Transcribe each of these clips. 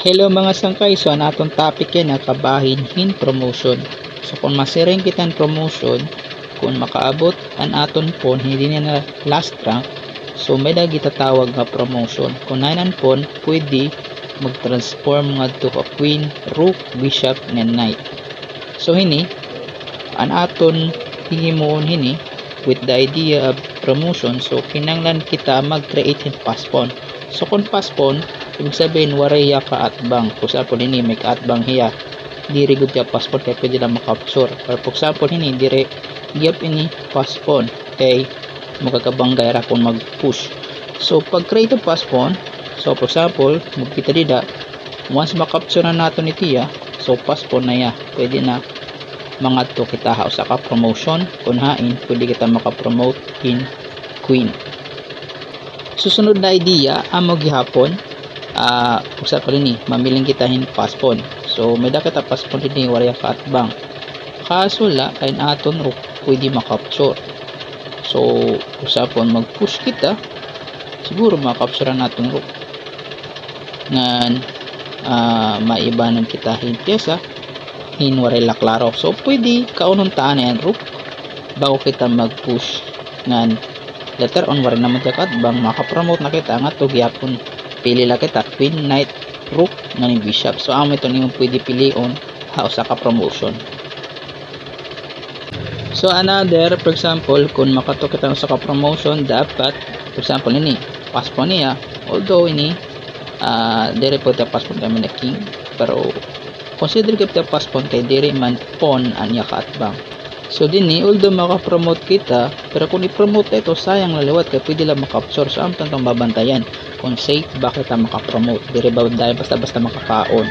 Hello mga sangkay, so ang atong topic yan kabahinhin promotion. So kung masiring kitang promotion, kung makaabot ang aton pon hindi na last rank, so may dagi tatawag nga promotion. Kung nainan pon, pwede mag-transform nga to a queen, rook, bishop, and knight. So hini, ang aton hingimoon hini with the idea of promotion, so kinanglan kita mag-create ng pass pawn. So kung pass pawn, ibig sabihin waraya ka atbang. For example ini may kaatbang hiya, diri gud ka pass pawn kay pwede lang makapture. Or for example ini dire giyap ini pass pawn kay magkakabanggay ra kung mag-push. So pag create ng pass pawn, so for example magkita dida, once makapture na nato ni tiya, so pass pawn na ya, pwede na mga to kita ha usa ka promotion. Kung hain pwede kita makapromote in queen. Susunod na idea amo gihapon, usa pa rin mamiling kita hin pass pawn. So may dapat pass pawn din warya ka atbang, kaso la kay aton rook pwede makapture. So usa pon mag-push kita, siguro makapture naton rook ngan maibanan kita hin pyesa hin warela klaro. So pwede kaunon taan yan rook bago kita mag-push ngan later on wala naman ka atbang, makapromote na kita nga to gyapon. Pili lang kita queen, knight, rook, nga bishop. So amo ito nimo pwede pilion ha usa ka promotion. So another, for example kung makato kita usa ka promotion, dapat for example ini pass pawn niya, although ini dire po ta pass pawn kay man king, pero consider kita pass pawn kay dire man pawn anya ka atbang. So dinhi although maka-promote kita, pero kung i-promote ito sayang laliwat kay pwede lang makapture. So amtang tang babantayan kung safe bakit ta maka-promote, dire ba dahil basta makakaon.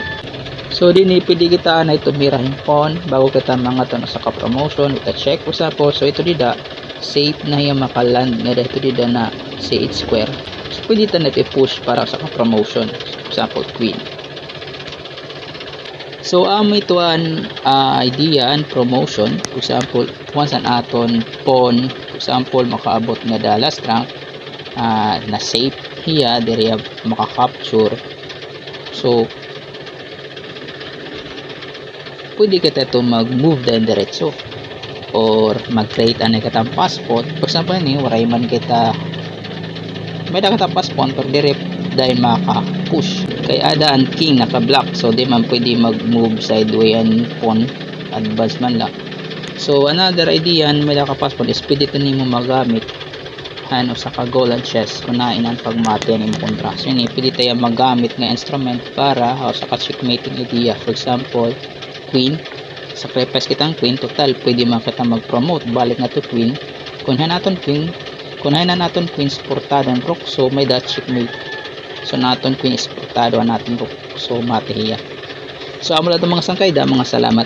So dinhi pwede kita na ito mirahin pawn bago kita mga to sa ka-promotion, ita check usapo. So ito dida safe na yung makaland nga dito dida na c8 square. So pwede ta na i-push para sa ka-promotion, example queen. So ito an idea and promotion. For example once an aton pawn for example makaabot nga the last rank, na safe hiya diri maka-capture. So pwede kita to mag-move din diretso or mag-create anay katang pass pawn. For example ini waray man kita may katang pass pawn pero dire dahil maka-push kay ada ang king naka-block, so di man pwede mag-move sideway and pawn advance man lang. So another idea may naka-pass pawn is pwede ito nimo magamit ano sa ka-golden chess kung nain ang pagmati ang kontra. So ini pwede tayo magamit nga instrument para sa ka-checkmating idea. For example queen, sacrifice kitang queen, total pwede man kita mag-promote balik na to queen. Kung natin queen supportado ang rook, so may that checkmate. So naton queen is supportado natin rook, so mati hiya. So amo lang mga sangkay da, mga salamat.